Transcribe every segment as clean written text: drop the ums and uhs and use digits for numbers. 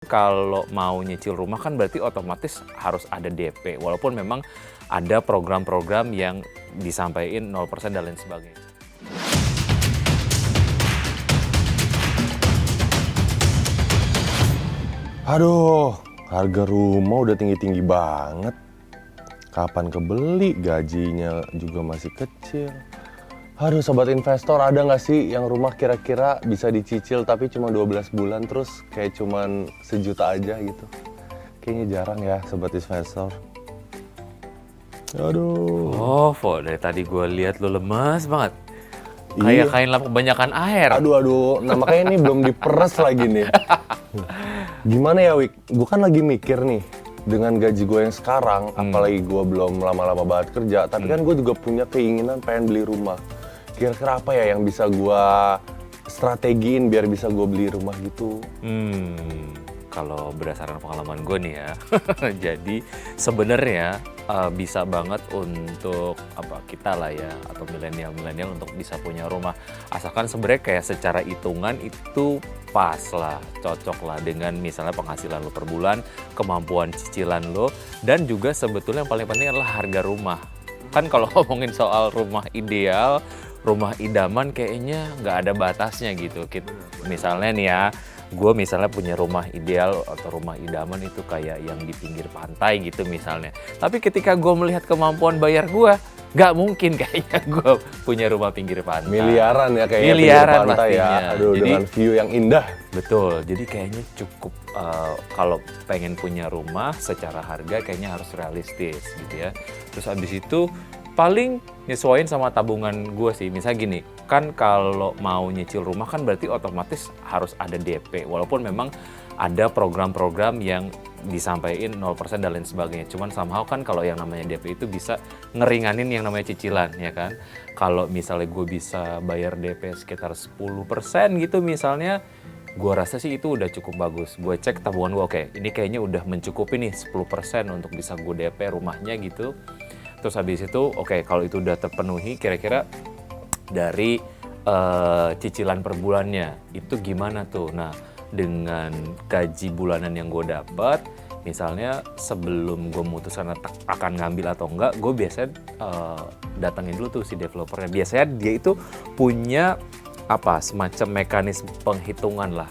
Kalau mau nyicil rumah kan berarti otomatis harus ada DP, walaupun memang ada program-program yang disampaikan 0% dan lain sebagainya. Aduh, harga rumah udah tinggi-tinggi banget. Kapan kebeli, gajinya juga masih kecil. Aduh, sobat investor, ada nggak sih yang rumah kira-kira bisa dicicil tapi cuma 12 bulan terus kayak cuman sejuta aja gitu? Kayaknya jarang ya, sobat investor. Aduh. Oh, Vo, dari tadi gue lihat lu lemas banget. Iya. Kayak kain lap kebanyakan air. Aduh. Nah, makanya ini belum diperes lagi nih. Gimana ya, Wik? Gue kan lagi mikir nih, dengan gaji gue yang sekarang, apalagi gue belum lama-lama banget kerja, tapi kan gue juga punya keinginan pengen beli rumah. Kira-kira apa ya yang bisa gue strategiin biar bisa gue beli rumah gitu? Kalau berdasarkan pengalaman gue nih ya, jadi sebenarnya bisa banget untuk kita lah ya, atau milenial untuk bisa punya rumah. Asalkan sebenarnya kayak secara hitungan itu pas lah, cocok lah dengan misalnya penghasilan lo per bulan, kemampuan cicilan lo, dan juga sebetulnya yang paling penting adalah harga rumah. Kan kalau ngomongin soal rumah ideal, rumah idaman kayaknya nggak ada batasnya gitu. Misalnya nih ya, gue misalnya punya rumah ideal atau rumah idaman itu kayak yang di pinggir pantai gitu misalnya. Tapi ketika gue melihat kemampuan bayar gue, nggak mungkin kayaknya gue punya rumah pinggir pantai. Miliaran ya kayaknya Miliaran pinggir pantai pastinya. ya. Aduh, Jadi, dengan view yang indah. betul, jadi kayaknya cukup kalau pengen punya rumah secara harga kayaknya harus realistis gitu ya. Terus abis itu paling nyesuaiin sama tabungan gue sih. Misalnya gini, kan kalau mau nyicil rumah kan berarti otomatis harus ada DP. Walaupun memang ada program-program yang disampaikan 0% dan lain sebagainya. Cuman somehow kan kalau yang namanya DP itu bisa ngeringanin yang namanya cicilan ya kan. Kalau misalnya gue bisa bayar DP sekitar 10% gitu misalnya, gue rasa sih itu udah cukup bagus. Gue cek tabungan gue, oke, ini kayaknya udah mencukupi nih 10% untuk bisa gue DP rumahnya gitu. Terus habis itu, oke, kalau itu udah terpenuhi, kira-kira dari cicilan per bulannya itu gimana tuh? Nah, dengan gaji bulanan yang gue dapat, misalnya sebelum gue memutuskan akan ngambil atau enggak, gue biasanya datengin dulu tuh si developernya. Biasanya dia itu punya semacam mekanisme penghitungan lah.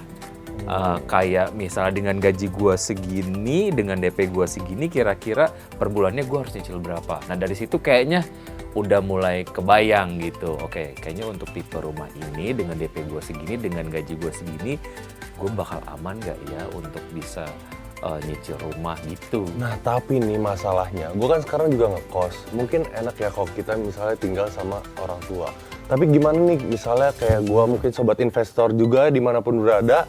Kayak misalnya dengan gaji gue segini, dengan DP gue segini, kira-kira per bulannya gue harus nyicil berapa. Nah dari situ kayaknya udah mulai kebayang gitu. Oke, kayaknya untuk tipe rumah ini dengan DP gue segini, dengan gaji gue segini, gue bakal aman gak ya untuk bisa nyicil rumah gitu. Nah tapi nih masalahnya, gue kan sekarang juga ngekos. Mungkin enak ya kalau kita misalnya tinggal sama orang tua. Tapi gimana nih misalnya kayak gue mungkin sobat investor juga dimanapun berada,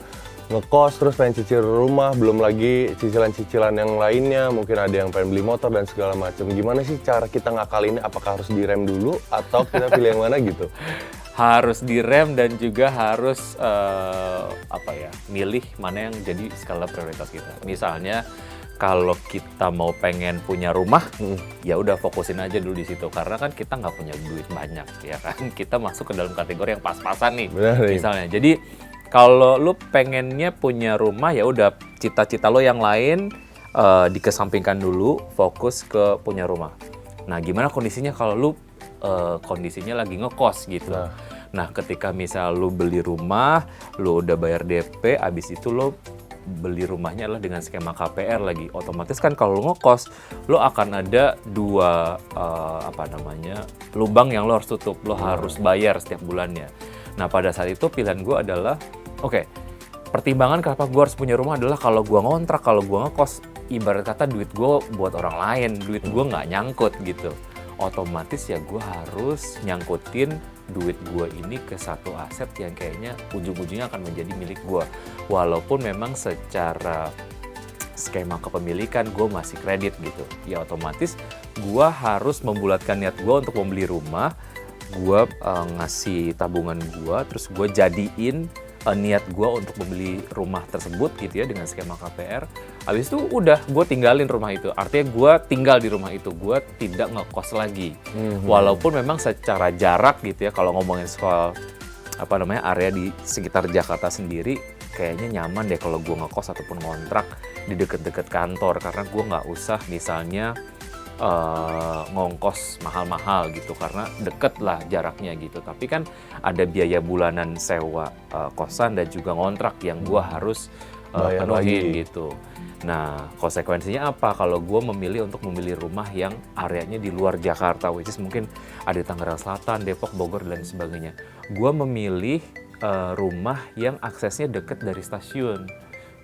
ngekos terus pengen cicil rumah, belum lagi cicilan-cicilan yang lainnya, mungkin ada yang pengen beli motor dan segala macam. Gimana sih cara kita ngakalinnya? Apakah harus direm dulu atau kita pilih yang mana gitu? Harus direm dan juga harus milih mana yang jadi skala prioritas kita. Misalnya kalau kita mau pengen punya rumah, ya udah fokusin aja dulu di situ karena kan kita nggak punya duit banyak ya kan. Kita masuk ke dalam kategori yang pas-pasan nih. Benar, misalnya. Jadi kalau lu pengennya punya rumah, ya udah cita-cita lo yang lain dikesampingkan dulu, fokus ke punya rumah. Nah, gimana kondisinya kalau lu kondisinya lagi ngekos gitu. Nah, ketika misal lu beli rumah, lu udah bayar DP, abis itu lu beli rumahnya adalah dengan skema KPR lagi. Otomatis kan kalau lu ngekos, lu akan ada dua lubang yang lu harus tutup. Lu harus bayar setiap bulannya. Nah, pada saat itu pilihan gue adalah, oke, pertimbangan kenapa gue harus punya rumah adalah kalau gue ngontrak, kalau gue ngekos, ibarat kata duit gue buat orang lain, duit gue nggak nyangkut gitu. Otomatis ya gue harus nyangkutin duit gue ini ke satu aset yang kayaknya ujung-ujungnya akan menjadi milik gue. Walaupun memang secara skema kepemilikan gue masih kredit gitu. Ya otomatis gue harus membulatkan niat gue untuk membeli rumah, gue ngasih tabungan gue, terus gue jadiin niat gue untuk membeli rumah tersebut gitu ya dengan skema KPR. Habis itu udah gue tinggalin rumah itu. Artinya gue tinggal di rumah itu, gue tidak ngekos lagi. Walaupun memang secara jarak gitu ya, kalau ngomongin soal area di sekitar Jakarta sendiri, kayaknya nyaman deh kalau gue ngekos ataupun ngontrak di deket-deket kantor, karena gue nggak usah misalnya ngongkos mahal-mahal gitu, karena deket lah jaraknya gitu. Tapi kan ada biaya bulanan sewa kosan dan juga ngontrak yang gue harus Bayar penuhin lagi. gitu. Nah, konsekuensinya apa kalau gue memilih untuk memilih rumah yang areanya di luar Jakarta, which is mungkin ada di Tangerang Selatan, Depok, Bogor, dan sebagainya. Gue memilih rumah yang aksesnya deket dari stasiun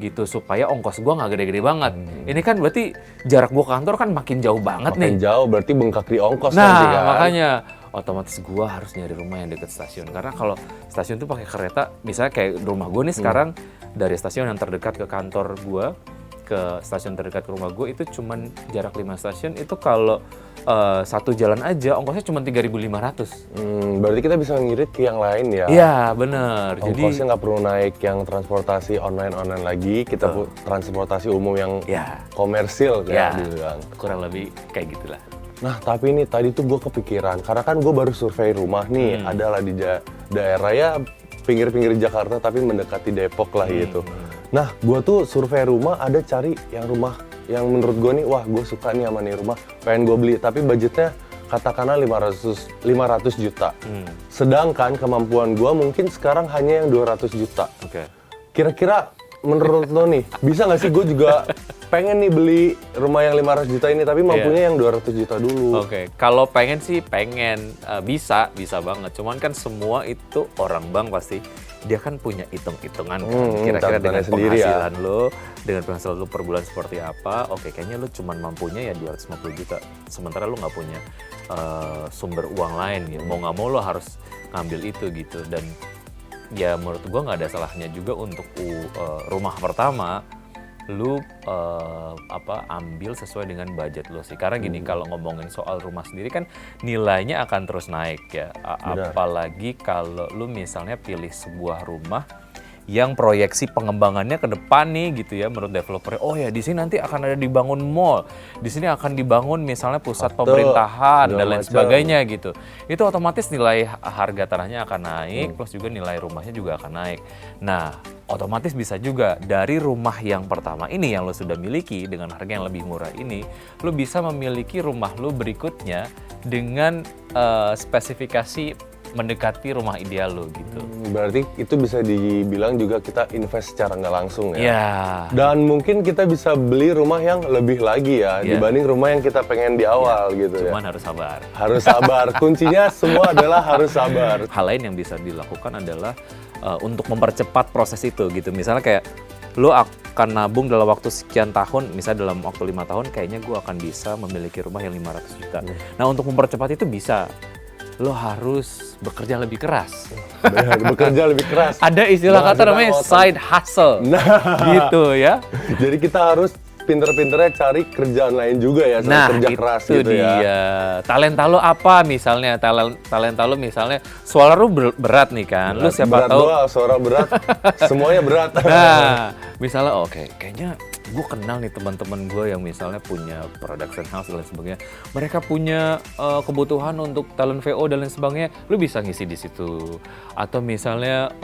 gitu, supaya ongkos gue nggak gede-gede banget. Ini kan berarti jarak gue ke kantor kan makin jauh banget Makin nih. jauh berarti bengkak di ongkos Nah, nanti kan. makanya otomatis gue harus nyari rumah yang deket stasiun. Karena kalau stasiun tuh pakai kereta, misalnya kayak rumah gue nih sekarang, dari stasiun yang terdekat ke kantor gue, ke stasiun terdekat ke rumah gue itu cuman jarak 5 stasiun. Itu kalau satu jalan aja ongkosnya cuma 3.500. Berarti kita bisa ngirit ke yang lain ya. Iya, bener. Jadi Ongkosnya nggak perlu naik yang transportasi online lagi, kita transportasi umum yang ya, komersil ya, kayak dibilang. kurang lebih kayak gitulah. Nah tapi nih tadi tuh gue kepikiran, karena kan gue baru survei rumah nih, adalah di daerah ya pinggir-pinggir Jakarta tapi mendekati Depok lah gitu. Nah gue tuh survei rumah ada cari yang rumah yang menurut gue nih, wah gue suka nih sama nih rumah, pengen gue beli, tapi budgetnya katakanlah 500 juta. Sedangkan kemampuan gue mungkin sekarang hanya yang 200 juta. Oke. Kira-kira menurut lo nih, bisa nggak sih gue juga pengen nih beli rumah yang 500 juta ini, tapi mampunya yang 200 juta dulu. Oke, kalau pengen sih pengen, bisa banget. Cuman kan semua itu orang bank pasti dia kan punya hitung-hitungan kan. Kira-kira dengan catatan sendiri ya. penghasilan lo, dengan penghasilan lo per bulan seperti apa, oke kayaknya lo cuman mampunya ya 250 juta. Sementara lo nggak punya sumber uang lain gitu. Mau nggak mau lo harus ngambil itu gitu. Dan ya menurut gua nggak ada salahnya juga untuk rumah pertama lu ambil sesuai dengan budget lu sih. Karena gini, kalau ngomongin soal rumah sendiri kan nilainya akan terus naik ya. Benar. Apalagi kalau lu misalnya pilih sebuah rumah yang proyeksi pengembangannya ke depan nih gitu ya, menurut developer. Oh ya, di sini nanti akan ada dibangun mall. Di sini akan dibangun misalnya pusat Halte, pemerintahan segala dan lain macam. sebagainya gitu. Itu otomatis nilai harga tanahnya akan naik, plus juga nilai rumahnya juga akan naik. Nah, otomatis bisa juga dari rumah yang pertama ini yang lo sudah miliki dengan harga yang lebih murah ini, lo bisa memiliki rumah lo berikutnya dengan spesifikasi mendekati rumah ideal lo gitu. Berarti itu bisa dibilang juga kita invest secara nggak langsung ya. Ya. Dan mungkin kita bisa beli rumah yang lebih lagi ya, Iya. dibanding rumah yang kita pengen di awal gitu Cuman ya. harus sabar. Harus sabar, kuncinya semua adalah harus sabar. Hal lain yang bisa dilakukan adalah untuk mempercepat proses itu gitu. Misalnya kayak lo akan nabung dalam waktu sekian tahun, misalnya dalam waktu 5 tahun kayaknya gue akan bisa memiliki rumah yang 500 juta. Nah, untuk mempercepat itu bisa lo harus bekerja lebih keras. Benar, bekerja lebih keras. Ada istilah kata Menghasilkan namanya otot. side hustle. Gitu ya. Jadi kita harus pinter-pinternya cari kerjaan lain juga ya, selain Nah, kerja itu keras gitu dia. ya. Talenta lo apa misalnya? Talenta lo misalnya suara lo berat nih kan. Lo siapa berat tahu. doang, suara berat, semuanya berat. Nah, misalnya oke, kayaknya gue kenal nih teman-teman gue yang misalnya punya production house dan lain sebagainya. Mereka punya kebutuhan untuk talent VO dan lain sebagainya. Lu bisa ngisi di situ. Atau misalnya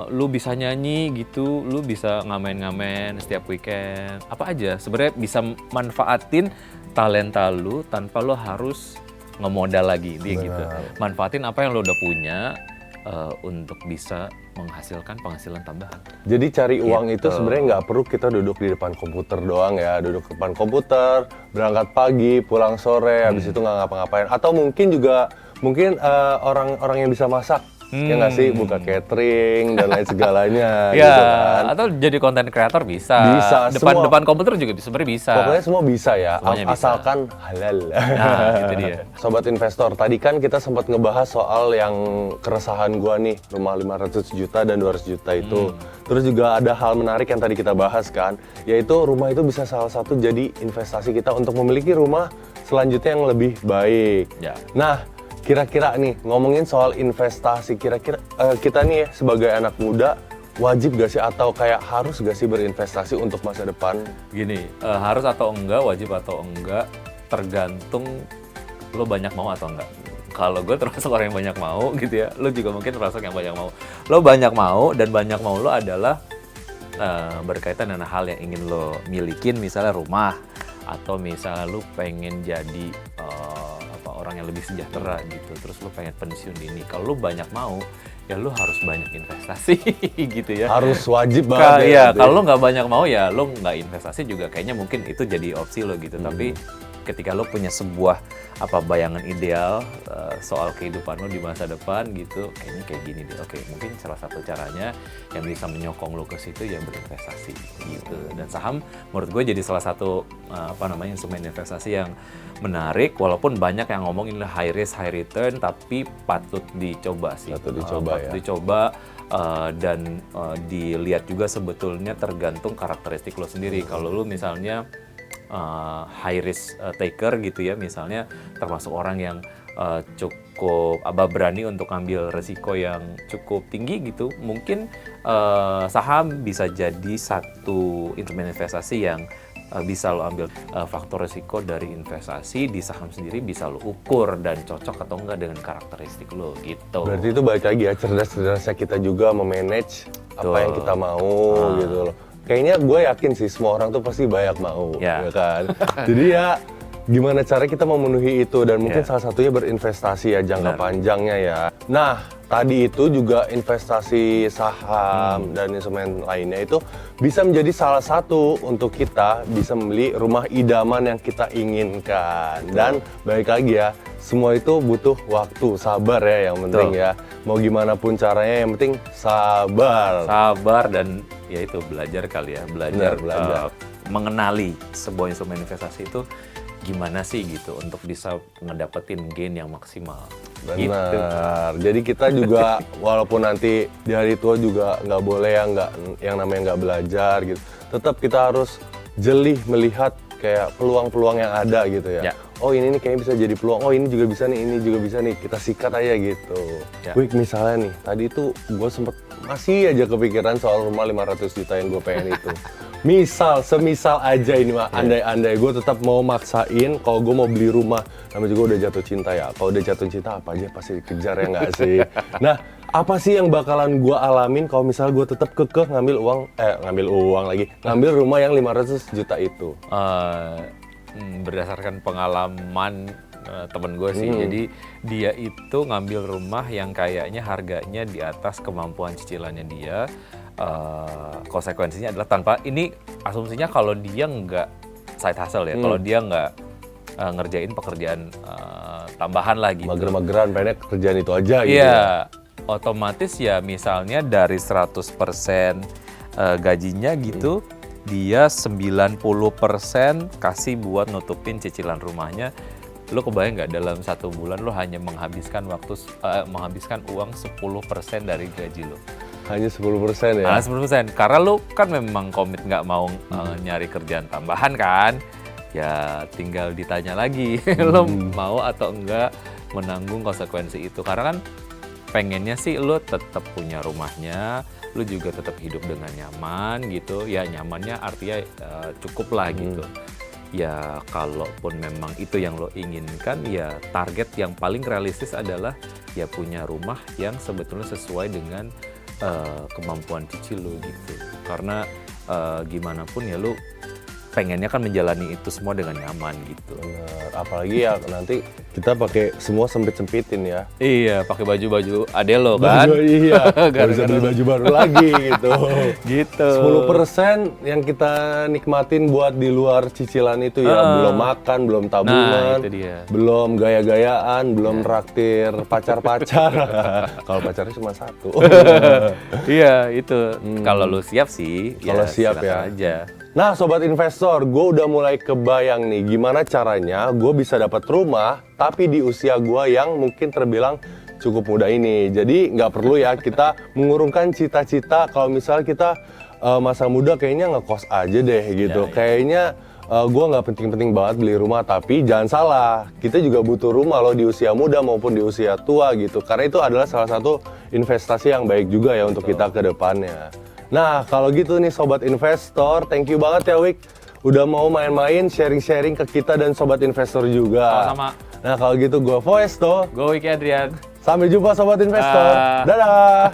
lu bisa nyanyi gitu, lu bisa ngamen-ngamen setiap weekend. Apa aja, sebenarnya bisa manfaatin talenta lu tanpa lu harus ngemodal lagi, dia gitu. Manfaatin apa yang lu udah punya untuk bisa menghasilkan penghasilan tambahan. Jadi cari uang Gitu. itu sebenarnya nggak perlu kita duduk di depan komputer doang ya, duduk di depan komputer, berangkat pagi, pulang sore, habis itu nggak ngapa-ngapain. Atau mungkin juga orang-orang yang bisa masak, ya nggak sih, buka catering dan lain segalanya. Ya, gitu kan. atau jadi content creator bisa. Bisa, semua. Depan komputer juga sebenarnya bisa. Pokoknya semua bisa ya, Semuanya bisa. asalkan halal. Nah, itu dia. Sobat investor, tadi kan kita sempat ngebahas soal yang keresahan gua nih, rumah 500 juta dan 200 juta itu. Terus juga ada hal menarik yang tadi kita bahas kan, yaitu rumah itu bisa salah satu jadi investasi kita untuk memiliki rumah selanjutnya yang lebih baik. Ya. Nah, kira-kira nih, ngomongin soal investasi, kira-kira kita nih ya, sebagai anak muda, wajib gak sih atau kayak harus gak sih berinvestasi untuk masa depan? Gini, harus atau enggak, wajib atau enggak, tergantung lo banyak mau atau enggak. Kalau gue termasuk orang yang banyak mau gitu ya, lo juga mungkin termasuk yang banyak mau. Lo banyak mau, dan banyak mau lo adalah berkaitan dengan hal yang ingin lo milikin, misalnya rumah, atau misalnya lo pengen jadi orang yang lebih sejahtera gitu, terus lo pengen pensiun dini. Kalau lo banyak mau, ya lo harus banyak investasi gitu ya. Harus wajib banget. Iya, kalau lo nggak banyak mau ya lo nggak investasi juga kayaknya mungkin itu jadi opsi lo gitu. Tapi ketika lo punya sebuah bayangan ideal soal kehidupan lo di masa depan gitu, kayaknya kayak gini deh. Oke, mungkin salah satu caranya yang bisa menyokong lo ke situ ya berinvestasi gitu. Dan saham menurut gue jadi salah satu instrumen investasi yang menarik, walaupun banyak yang ngomongin high risk high return, tapi patut dicoba sih. Patut dicoba ya. Dicoba dan dilihat juga sebetulnya tergantung karakteristik lo sendiri. Kalau lo misalnya high risk taker gitu ya, misalnya termasuk orang yang cukup berani untuk ambil resiko yang cukup tinggi gitu, mungkin saham bisa jadi satu instrumen investasi yang bisa lo ambil faktor risiko dari investasi di saham sendiri, bisa lo ukur dan cocok atau enggak dengan karakteristik lo gitu. Berarti itu balik lagi ya, cerdas-cerdasnya kita juga memanage apa yang kita mau gitu loh. Kayaknya gue yakin sih semua orang tuh pasti banyak mau, ya kan? Jadi ya gimana cara kita memenuhi itu, dan mungkin salah satunya berinvestasi ya, jangka panjangnya ya. Nah, tadi itu juga investasi saham dan instrumen lainnya itu bisa menjadi salah satu untuk kita bisa membeli rumah idaman yang kita inginkan. Dan balik lagi ya, semua itu butuh waktu, sabar ya yang penting ya. Mau gimana pun caranya yang penting sabar. Sabar dan ya itu belajar kali ya, belajar. Mengenali sebuah instrumen investasi itu gimana sih gitu untuk bisa ngedapetin gain yang maksimal. Benar. Gitu. Jadi kita juga walaupun nanti di hari tua juga nggak boleh yang namanya nggak belajar gitu. Tetap kita harus jeli melihat kayak peluang-peluang yang ada gitu ya. Oh ini nih kayaknya bisa jadi peluang. Oh ini juga bisa nih, ini juga bisa nih. Kita sikat aja gitu. Wih, misalnya nih, tadi itu gue sempet masih aja kepikiran soal rumah 500 juta yang gue pengen itu. Semisal aja ini mah, andai-andai gue tetap mau maksain kalau gue mau beli rumah. Namanya juga udah jatuh cinta ya. Kalau udah jatuh cinta apa aja pasti dikejar ya nggak sih? Nah, apa sih yang bakalan gue alamin kalau misalnya gue tetap kekeh ngambil rumah yang 500 juta itu? Berdasarkan pengalaman temen gue sih, jadi dia itu ngambil rumah yang kayaknya harganya di atas kemampuan cicilannya dia. Konsekuensinya adalah ini asumsinya kalau dia nggak side hustle ya, kalau dia nggak ngerjain pekerjaan tambahan lah gitu. Mager-mageran, pengennya kerjaan itu aja gitu. Iya, otomatis ya misalnya dari 100% gajinya gitu, dia 90% kasih buat nutupin cicilan rumahnya. Lo kebayang nggak dalam 1 bulan lo hanya menghabiskan uang 10% dari gaji lo? Hanya 10% ya? 10%, karena lo kan memang komit nggak mau nyari kerjaan tambahan kan? Ya tinggal ditanya lagi, lo mau atau enggak menanggung konsekuensi itu. Karena kan pengennya sih lo tetap punya rumahnya, lo juga tetap hidup dengan nyaman gitu. Ya nyamannya artinya cukup lah gitu. Ya kalaupun memang itu yang lo inginkan, ya target yang paling realistis adalah ya punya rumah yang sebetulnya sesuai dengan kemampuan cicil lo gitu. Karena gimana pun ya lo pengennya kan menjalani itu semua dengan nyaman gitu. Bener. Apalagi ya nanti kita pakai semua sempit-sempitin ya. Iya, pakai baju-baju Adele kan. Iya, nggak bisa beli baju baru lagi gitu. Gitu. 10% yang kita nikmatin buat di luar cicilan itu ya. Belum makan, belum tabungan, itu dia. belum gaya-gayaan, belum traktir pacar-pacar. Kalau pacarnya cuma satu. Iya, itu. Kalau lu siap sih, Kalau siap ya. aja. Nah, sobat investor, gue udah mulai kebayang nih gimana caranya gue bisa dapat rumah tapi di usia gue yang mungkin terbilang cukup muda ini. Jadi nggak perlu ya kita mengurungkan cita-cita kalau misalnya kita masa muda kayaknya ngekos aja deh gitu. Kayaknya gue nggak penting-penting banget beli rumah, tapi jangan salah, kita juga butuh rumah loh di usia muda maupun di usia tua gitu. Karena itu adalah salah satu investasi yang baik juga ya untuk kita ke depannya. Nah, kalau gitu nih Sobat Investor, thank you banget ya Wik. Udah mau main-main, sharing-sharing ke kita dan Sobat Investor juga. Sama-sama. Nah, kalau gitu gue Foesto. Gue Wiki Adrian. Sampai jumpa Sobat Investor. Dadah!